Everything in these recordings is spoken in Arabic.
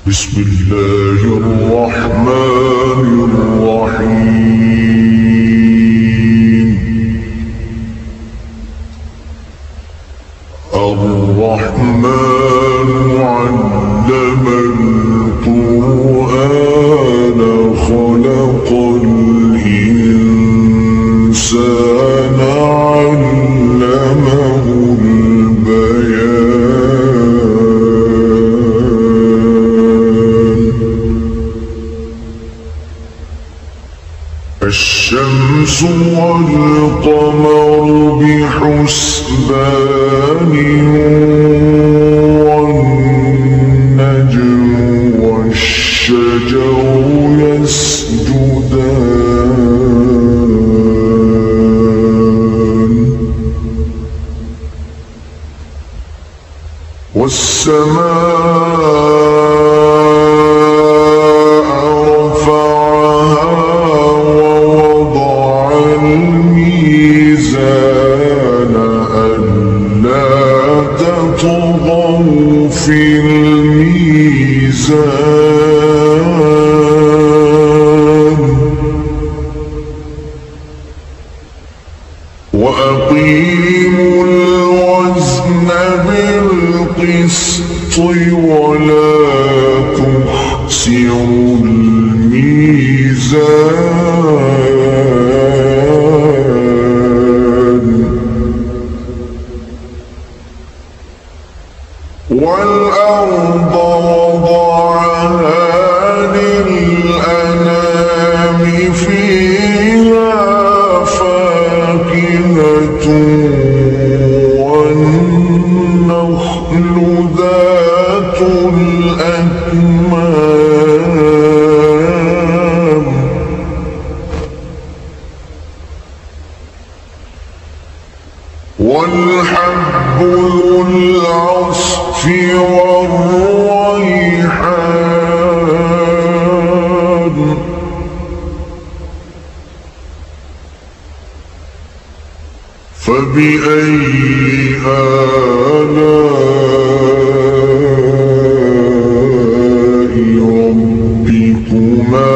بسم الله الرحمن الرحيم. الرحمن علم القرآن خلق الإنسان علمه الشمس والقمر بحسبان والنجم والشجر يسجدان والسماء رفعها ووضع الميزان ألا تطغوا في الميزان وأقيموا الوزن بالقسط ولا تخسروا الميزان والأرض وضعها للأنام فيها فاكهة والنخل ذات الأكمام والحب ذو العصف والريحان فبأي آلاء ربكما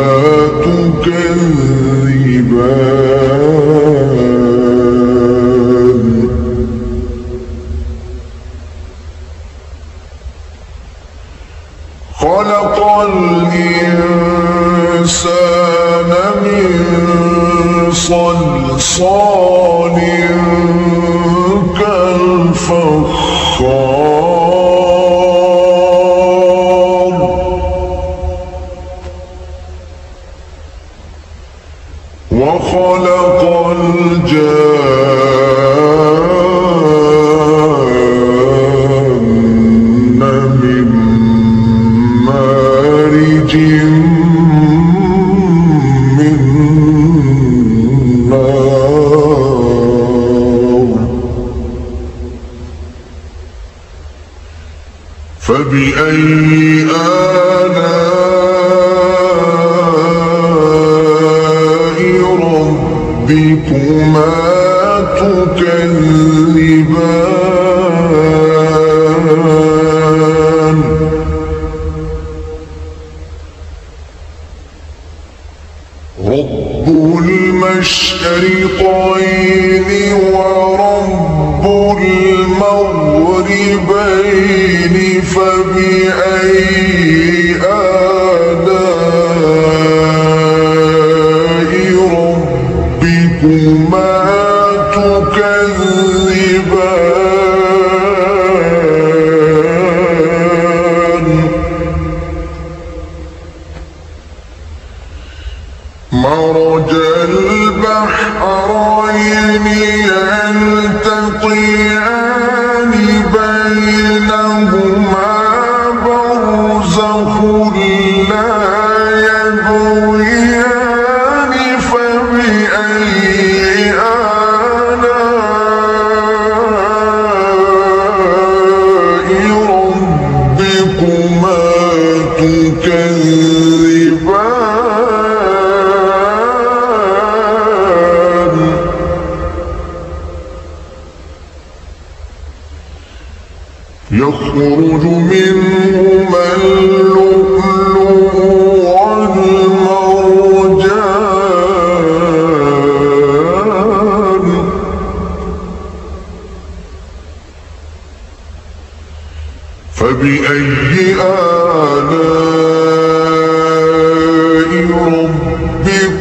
تكذبان خلق الإنسان من صلصال كالفخار وخلق الجان من مارج من نار فبأي آلاء ربكما تكذبان رب المشرقين ورب المغربين فبأي آلاء ربكما تكذبان مرج البحرين يلتقيان بينهما برزخ لا يبغيان فبأي آلاء ربكما تكذبان يخرج منهما اللؤلؤ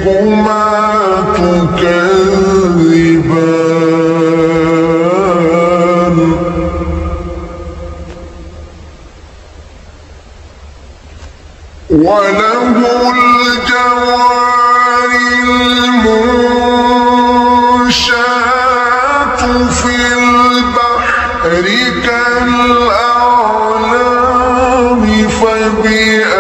ربكما تكذبان وله الجوار المنشآت في البحر كالأعلام فبأي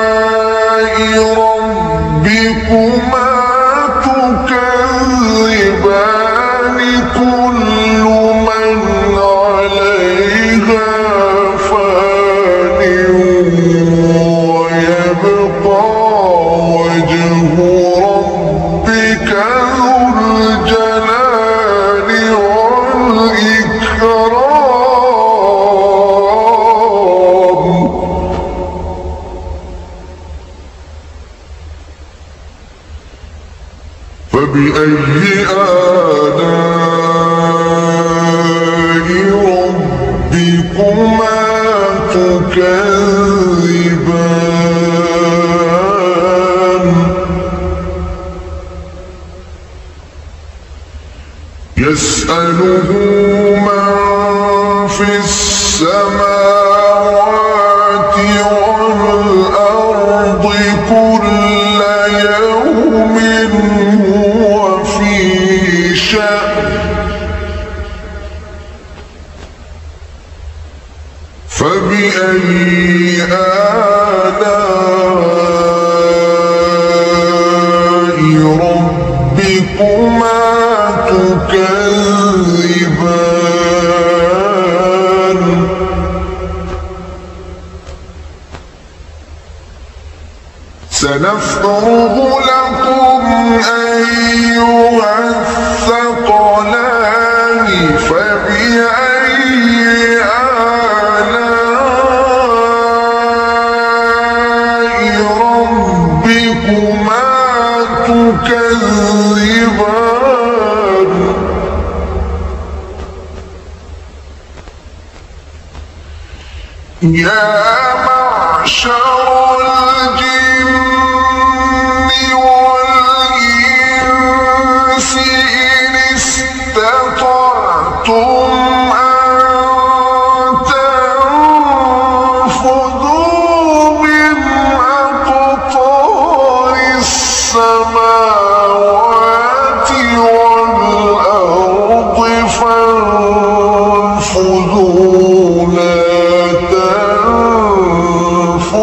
آلاء ربكما تكذبان كل من عليها فان ويبقى وجه ربك ذو الجلال والإكرام فبأي آلاء ربكما تكذبان يسأله من في السماوات والأرض كل يوم هو في شأن فبأي آلاء ربكما تكذبان سنفرغ لكم أيها الثقلان فبأي آلاء ربكما تكذبان يا معشر الجن والإنس إن استطعتم أن تنفذوا من أقطار السماوات والأرض فانفذوا لا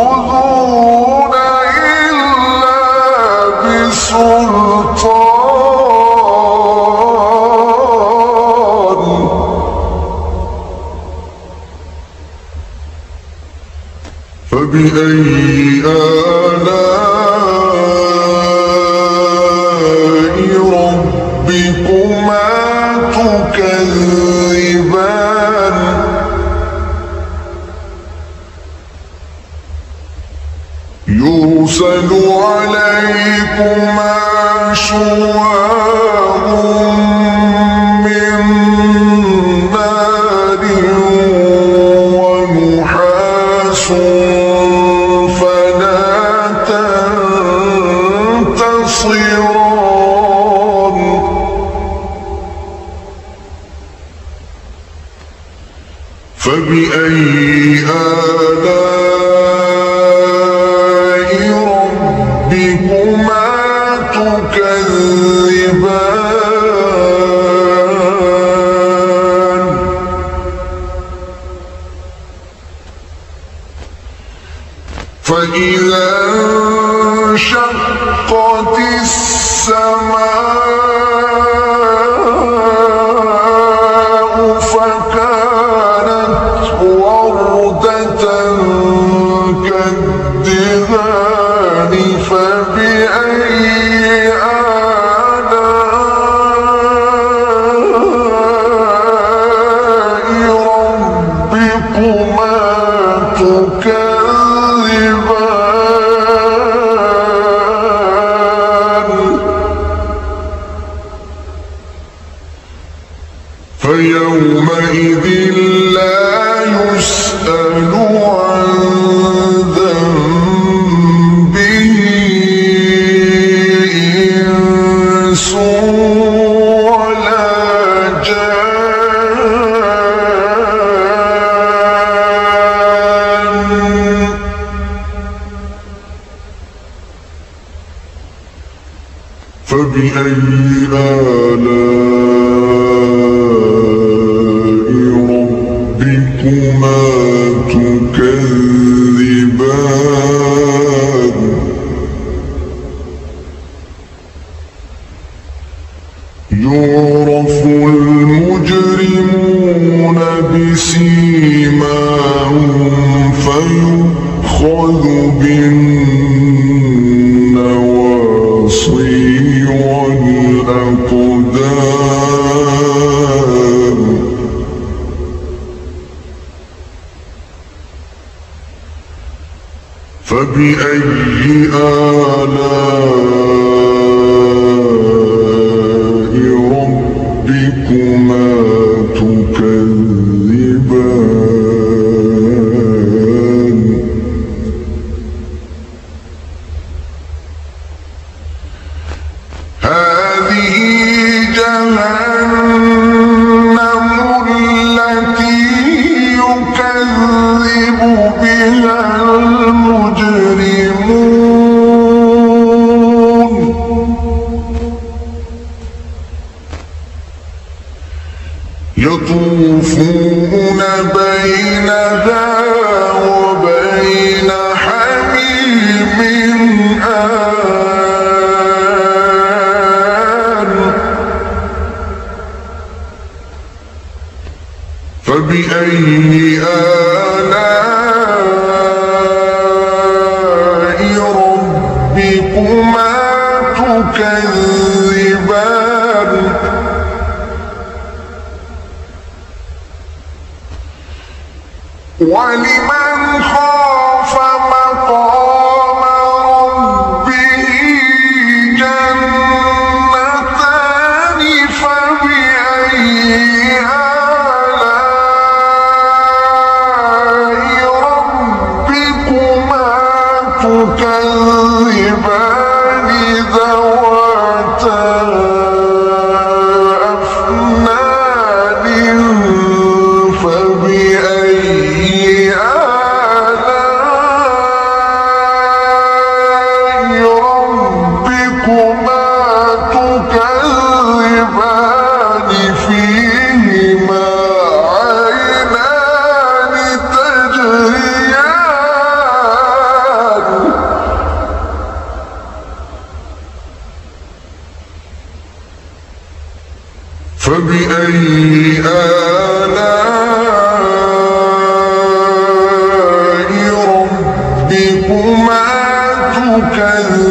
تنفذون إلا بسلطان فبأي آلاء ربكما تكذبان يرسل عليكما شواظ من نار ونحاس فلا تنتصران فبأي آلاء ربكما تكذبان فإذا انشقت السماء فكانت وردة كالدهان فبأي آلاء ربكما تكذبان فبأي آلاء ربكما تكذبان يعرف المجرمون بسيماهم فيؤخذ بالنواصي والأقدام فبأي آلاء ربكما تكذبان هذه جهنم التي يكذب بها المجرمون يطوفون بينها وبين حميم آن فبأي آلاء ربكما تكذبان ولمن خاف مقام ربه جنتان فبأي آلاء ربكما تكذبان ذواتا أفنان فبأي آلاء ربكما تكذبان فيهما عينان تجريان فبأي آلاء ربكما تكذبان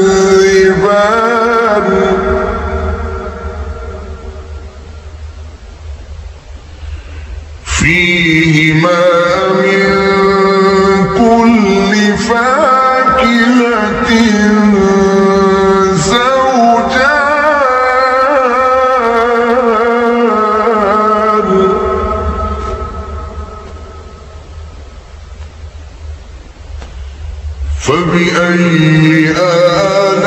فيهما من كل فاكهة فبأي آلاء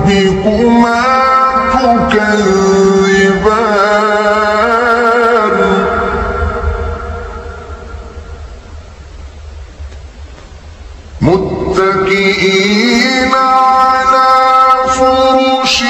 ربكما تكذبان متكئين على فرش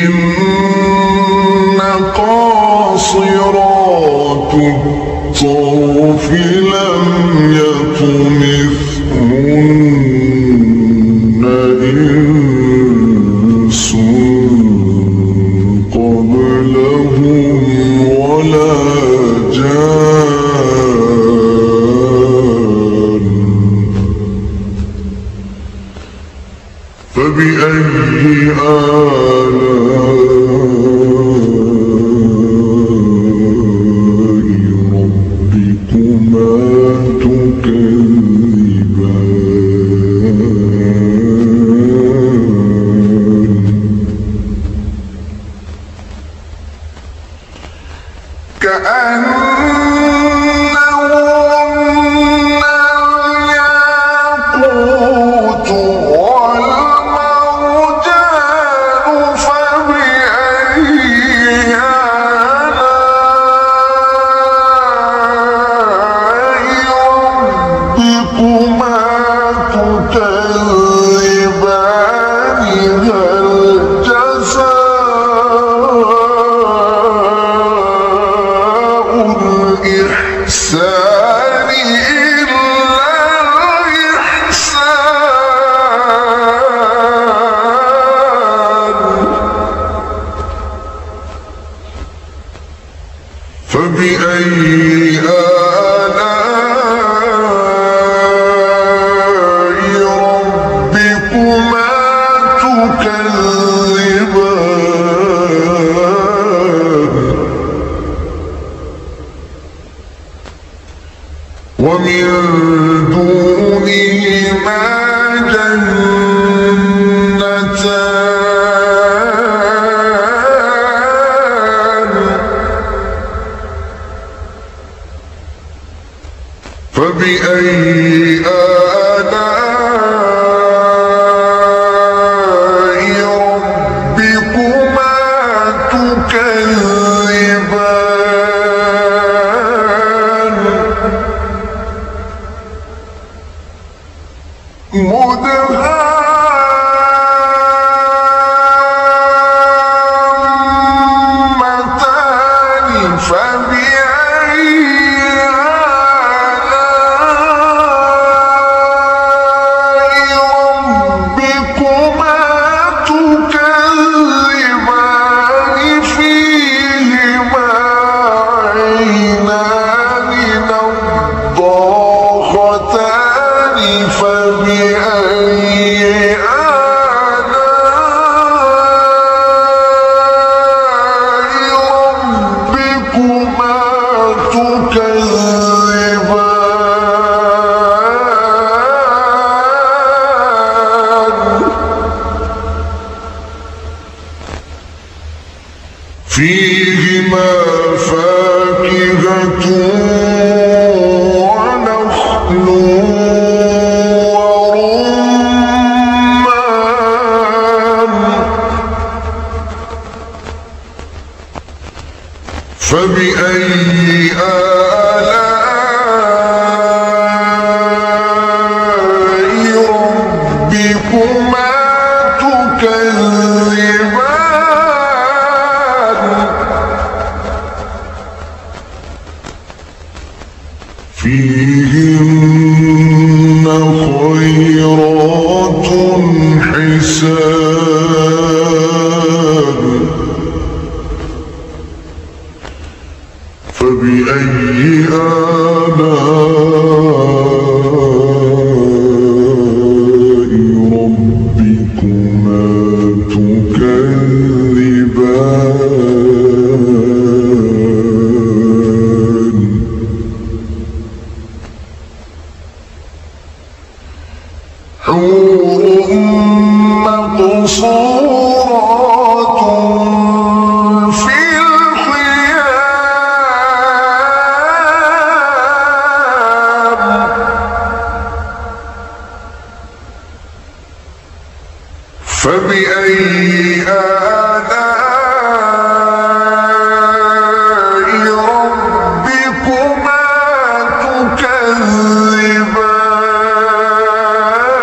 فيهن قاصرات الطرف لم يطمثهن إنس قبلهم ولا جان فبأي آلاء ربكما تكذبان كأنهن الياقوت والمرجان فبأي آلاء ربكما تكذبان هل جزاء الإحسان إلا الإحسان فبأي آلاء ربكما تكذبان ومن دونهما جنتان فبأي آلاء ربكما تكذبان مدهامتان فبأي آلاء ربكما تكذبان فيهما عينان نضاختان فبأي آلاء ربكما تكذبان فيهما فاكهة ونخل ورمان فبأي آلاء ربكما تكذبان فيهن خيرات حسان فبأي آلاء ربكما تكذبان حور مقصورات في الخيام فبأي آلاء ربكما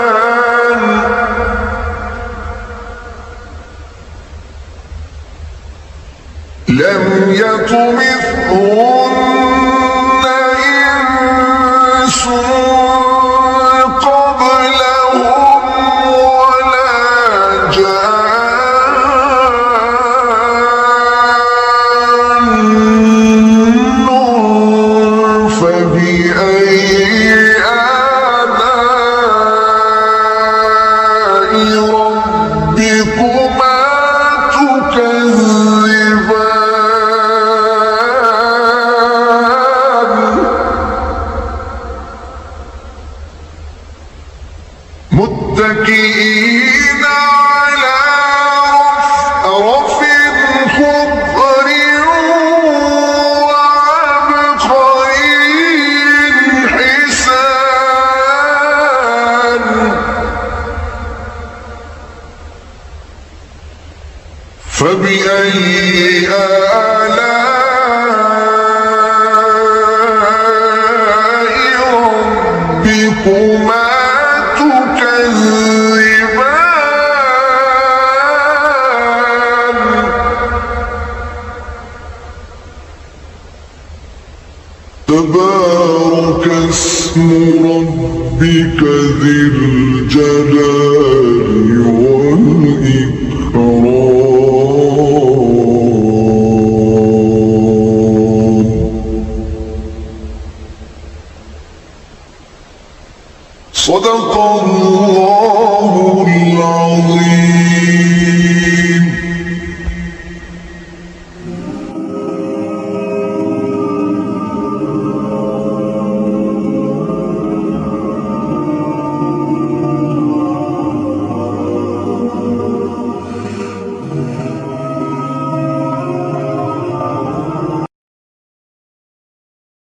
تكذبان لم يطمثهن إنس قبلهم ولا جان متكئين على رفرف خضر وعبقري حسان فبأي آلاء ربكما تكذبان تبارك اسم ربك ذي الجلال والإكرام صدق الله العظيم.